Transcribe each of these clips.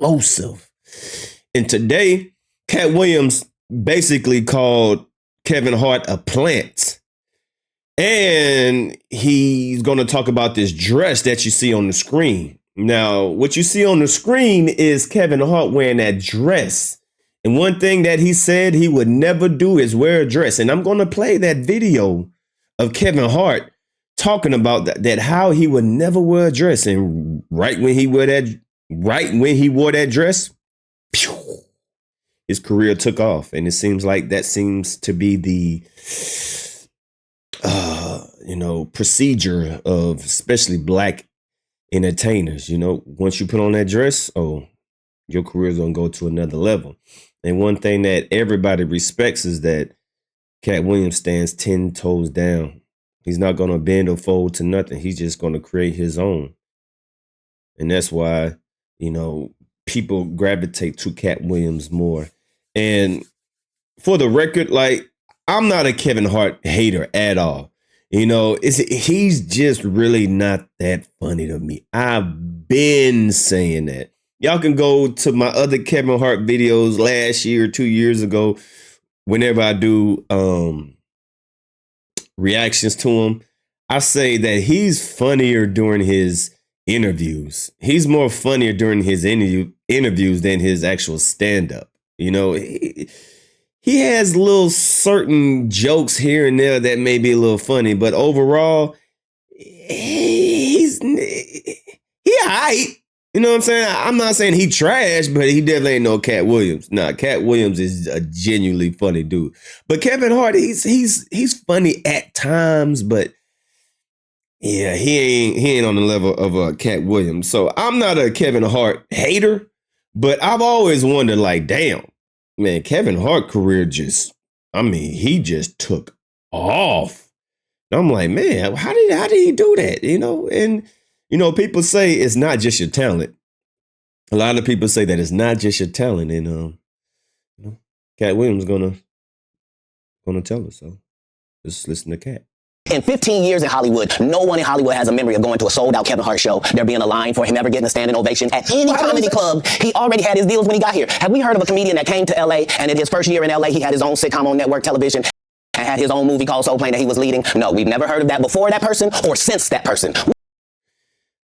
explosive. And today, Katt Williams basically called Kevin Hart a plant. And he's going to talk about this dress that you see on the screen. Now, what you see on the screen is Kevin Hart wearing that dress. And one thing that he said he would never do is wear a dress. And I'm going to play that video of Kevin Hart talking about that how he would never wear a dress. And right when he wore that dress, his career took off. And it seems like that seems to be the procedure of especially black entertainers. Once you put on that dress, your career is going to go to another level. And one thing that everybody respects is that Katt Williams stands 10 toes down. He's not going to bend or fold to nothing. He's just going to create his own. And that's why, people gravitate to Katt Williams more. And for the record, I'm not a Kevin Hart hater at all. He's just really not that funny to me. I've been saying that. Y'all can go to my other Kevin Hart videos last year, 2 years ago, whenever I do reactions to him. I say that he's funnier during his interviews. He's more funnier during his interviews than his actual stand-up. He has little certain jokes here and there that may be a little funny, but overall, he's all right. You know what I'm saying? I'm not saying he trash, but he definitely ain't no Katt Williams. Nah, Katt Williams is a genuinely funny dude. But Kevin Hart, he's funny at times, but yeah, he ain't on the level of Katt Williams. So I'm not a Kevin Hart hater, but I've always wondered, damn. Man, Kevin Hart career he just took off. And I'm like, man, how did he do that? And people say it's not just your talent. A lot of people say that it's not just your talent, and Katt Williams gonna tell us. So just listen to Katt. In 15 years in Hollywood, no one in Hollywood has a memory of going to a sold-out Kevin Hart show, there being a line for him ever getting a standing ovation at any comedy club. He already had his deals when he got here. Have we heard of a comedian that came to L.A. and in his first year in L.A. he had his own sitcom on network television and had his own movie called Soul Plane that he was leading? No, we've never heard of that before that person or since that person.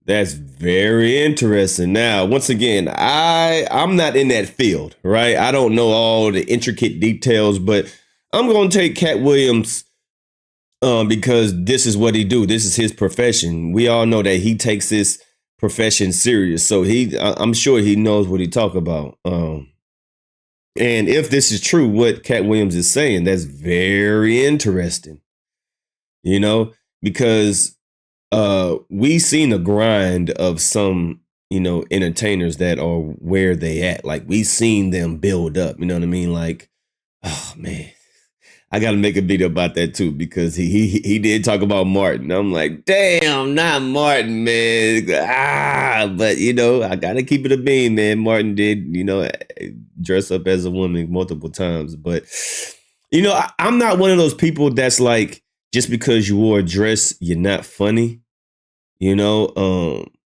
That's very interesting. Now, once again, I'm not in that field, right? I don't know all the intricate details, but I'm going to take Katt Williams because this is what he do. This is his profession. We all know that he takes this profession serious. So I'm sure he knows what he talk about. And if this is true, what Katt Williams is saying, that's very interesting, because we seen the grind of some, entertainers that are where they at. We seen them build up, you know what I mean? Oh man, I got to make a video about that too, because he did talk about Martin. I'm like, damn, not Martin, man. But I got to keep it a bean, man. Martin did, dress up as a woman multiple times. But, I'm not one of those people that's like, just because you wore a dress, you're not funny.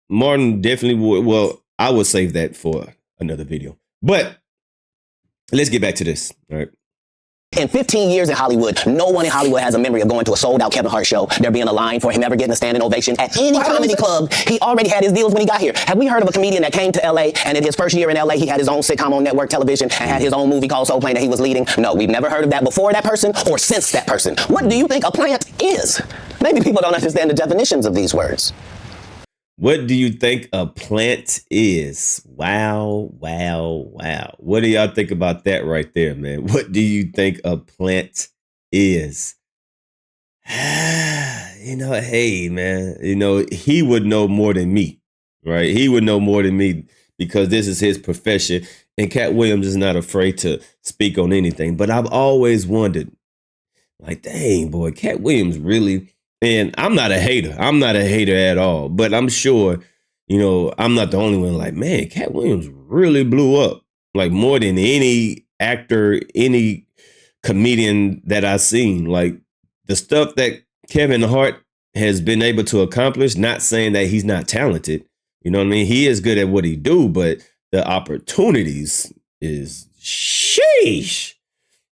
Martin definitely would. Well, I would save that for another video. But let's get back to this. All right. In 15 years in Hollywood, no one in Hollywood has a memory of going to a sold-out Kevin Hart show, there being a line for him ever getting a standing ovation at any comedy club. He already had his deals when he got here. Have we heard of a comedian that came to L.A. and in his first year in L.A. he had his own sitcom on network television and had his own movie called Soul Plane that he was leading? No, we've never heard of that before that person or since that person. What do you think a plant is? Maybe people don't understand the definitions of these words. What do you think a plant is? Wow, wow, wow. What do y'all think about that right there, man? What do you think a plant is? Hey, man, he would know more than me, right? He would know more than me because this is his profession. And Katt Williams is not afraid to speak on anything. But I've always wondered, dang, boy, Katt Williams really... And I'm not a hater. I'm not a hater at all. But I'm sure, I'm not the only one man, Katt Williams really blew up. More than any actor, any comedian that I've seen. The stuff that Kevin Hart has been able to accomplish, not saying that he's not talented. You know what I mean? He is good at what he do, but the opportunities is sheesh.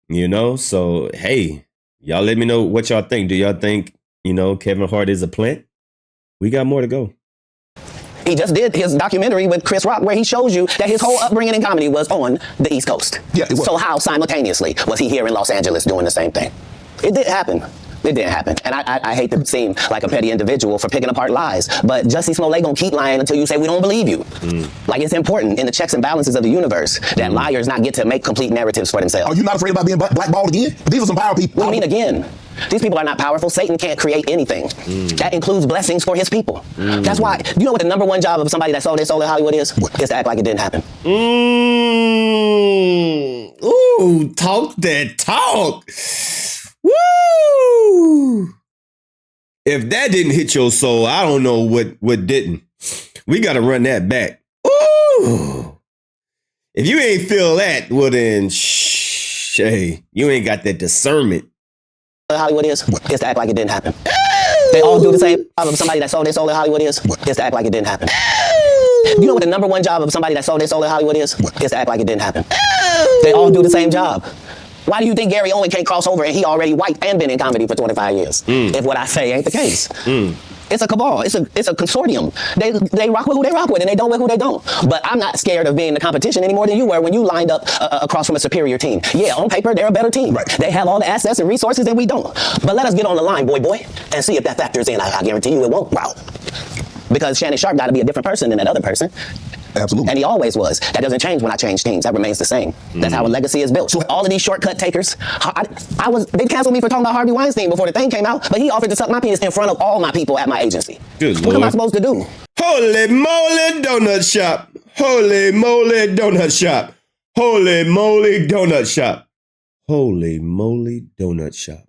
You know, so hey, y'all let me know what y'all think. Do y'all think, Kevin Hart is a plant? We got more to go. He just did his documentary with Chris Rock where he shows you that his whole upbringing in comedy was on the East Coast. Yeah, it was. So how simultaneously was he here in Los Angeles doing the same thing? It did happen. It didn't happen. And I hate to seem like a petty individual for picking apart lies, but Jussie Smollett gonna keep lying until you say we don't believe you. Like, it's important in the checks and balances of the universe that liars not get to make complete narratives for themselves. Are you not afraid about being blackballed again? These are some power people. What do you mean again? These people are not powerful. Satan can't create anything. That includes blessings for his people. That's why, you know what the number one job of somebody that sold their soul in Hollywood is? What? Is to act like it didn't happen. Ooh, talk that talk. Woo! If that didn't hit your soul, I don't know what didn't. We got to run that back. Ooh! If you ain't feel that, well then, hey, you ain't got that discernment. Hollywood is to act like it didn't happen. They all do the same job of somebody that sold their soul in Hollywood is to act like it didn't happen. You know what the number one job of somebody that sold their soul in Hollywood is to act like it didn't happen. They all do the same job. Why do you think Gary Owen can't cross over and he already white and been in comedy for 25 years? If what I say ain't the case. It's a cabal. It's a consortium. They rock with who they rock with and they don't with who they don't. But I'm not scared of being in the competition any more than you were when you lined up across from a superior team. Yeah, on paper, they're a better team. Right. They have all the assets and resources that we don't. But let us get on the line, boy, and see if that factors in. I guarantee you it won't. Wow. Because Shannon Sharp got to be a different person than that other person. Absolutely. And he always was. That doesn't change when I change teams. That remains the same. That's how a legacy is built. So all of these shortcut takers, they canceled me for talking about Harvey Weinstein before the thing came out, but he offered to suck my penis in front of all my people at my agency. Good What am I Lord. supposed to do? Holy moly donut shop. Holy moly donut shop. Holy moly donut shop. Holy moly donut shop.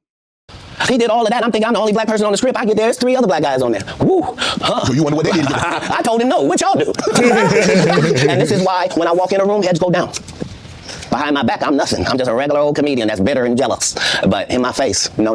He did all of that. I'm thinking I'm the only black person on the script. I get there, there's 3 other black guys on there. Woo. So you wonder what they did? I told him no. What y'all do? And this is why when I walk in a room, heads go down. Behind my back, I'm nothing. I'm just a regular old comedian that's bitter and jealous. But in my face, no.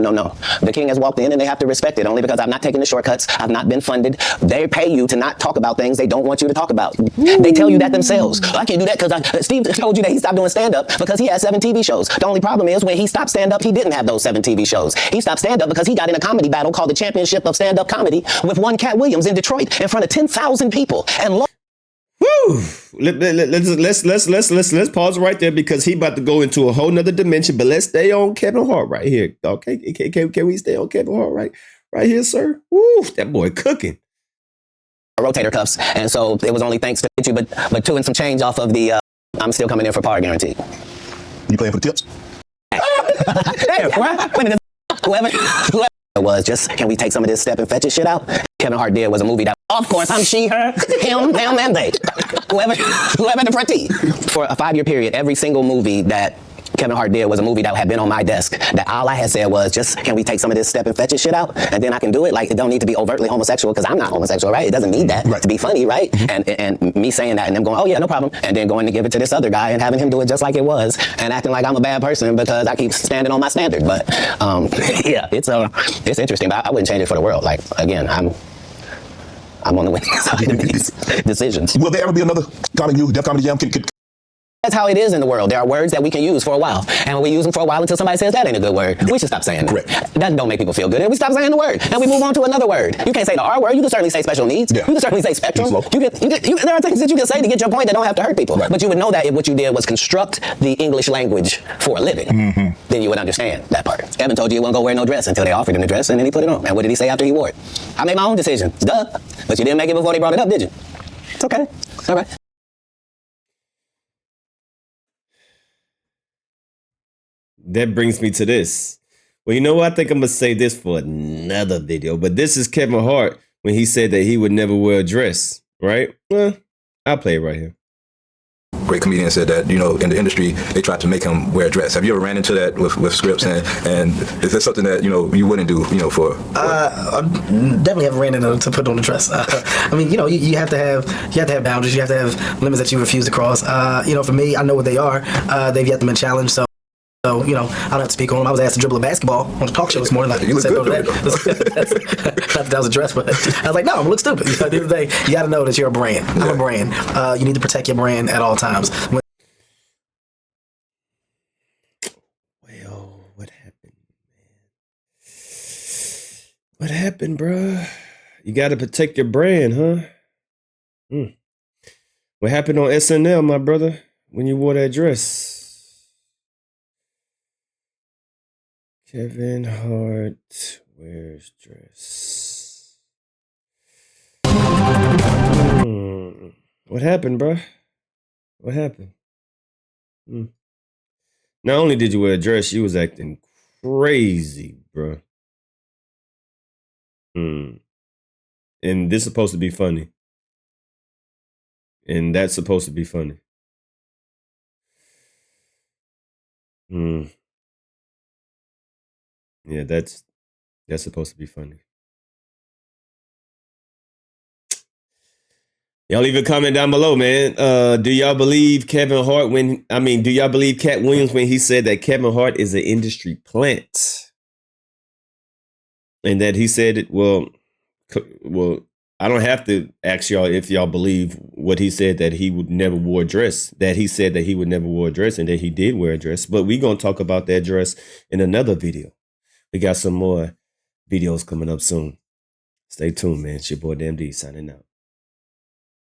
The king has walked in and they have to respect it only because I've not taken the shortcuts. I've not been funded. They pay you to not talk about things they don't want you to talk about. They tell you that themselves. I can't do that because Steve told you that he stopped doing stand-up because he had 7 TV shows. The only problem is when he stopped stand-up, he didn't have those 7 TV shows. He stopped stand-up because he got in a comedy battle called the Championship of Stand-Up Comedy with one Katt Williams in Detroit in front of 10,000 people. And Woo! Let's pause right there because he about to go into a whole nother dimension. But let's stay on Kevin Hart right here. Okay, can we stay on Kevin Hart right here, sir? Woo! That boy cooking. rotator cuffs, and so it was only thanks to you, but 2 and some change off of the. I'm still coming in for par guarantee. You playing for the tips? Hey, whoever it was, just can we take some of this step and fetch this shit out? Kevin Hart did was a movie that, of course, I'm she, her, him, them, and they. Whoever the party. For a 5-year period, every single movie that Kevin Hart did was a movie that had been on my desk that all I had said was just, can we take some of this step and fetch this shit out? And then I can do it. Like, it don't need to be overtly homosexual because I'm not homosexual, right? It doesn't need that to be funny, right? And me saying that and them going, oh yeah, no problem. And then going to give it to this other guy and having him do it just like it was and acting like I'm a bad person because I keep standing on my standard. But yeah, it's interesting, but I wouldn't change it for the world. Like, again, I'm on the winning side of these decisions. Will there ever be another Def Comedy Jam? That's how it is in the world. There are words that we can use for a while. And we use them for a while until somebody says that ain't a good word. We should stop saying that. Correct. That don't make people feel good. And we stop saying the word. And we move on to another word. You can't say the R word. You can certainly say special needs. Yeah. You can certainly say spectrum. There are things that you can say to get your point that don't have to hurt people. Right. But you would know that if what you did was construct the English language for a living, then you would understand that part. Evan told you he wouldn't go wear no dress until they offered him the dress, and then he put it on. And what did he say after he wore it? I made my own decision. Duh. But you didn't make it before they brought it up, did you? It's okay. All right. That brings me to this. Well, you know what? I think I'm going to say this for another video. But this is Kevin Hart when he said that he would never wear a dress, right? Well, I'll play it right here. Great comedian said that, in the industry, they tried to make him wear a dress. Have you ever ran into that with scripts? And is that something that, you wouldn't do, for? I definitely haven't ran into to put on a dress. I mean, you have to have boundaries. You have to have limits that you refuse to cross. For me, I know what they are. They've yet to been challenged. So So, I don't have to speak on him. I was asked to dribble a basketball on the talk show this morning. Like, You look said no good to that. Not that was a dress, but I was like, no, I'm gonna look stupid. At the end of the day, you got to know that you're a brand. I'm a brand. You need to protect your brand at all times. Well, what happened, man? What happened, bruh? You got to protect your brand, huh? What happened on SNL, my brother, when you wore that dress? Kevin Hart wears dress. What happened, bruh? What happened? Not only did you wear a dress, you was acting crazy, bruh. And this is supposed to be funny. And that's supposed to be funny. Yeah, that's supposed to be funny. Y'all leave a comment down below, man. Do y'all believe Kevin Hart do y'all believe Katt Williams when he said that Kevin Hart is an industry plant? And that he said it, well, I don't have to ask y'all if y'all believe what he said, that he would never wear a dress, that he said that he would never wear a dress and that he did wear a dress. But we're going to talk about that dress in another video. We got some more videos coming up soon. Stay tuned, man. It's your boy Damn D signing out.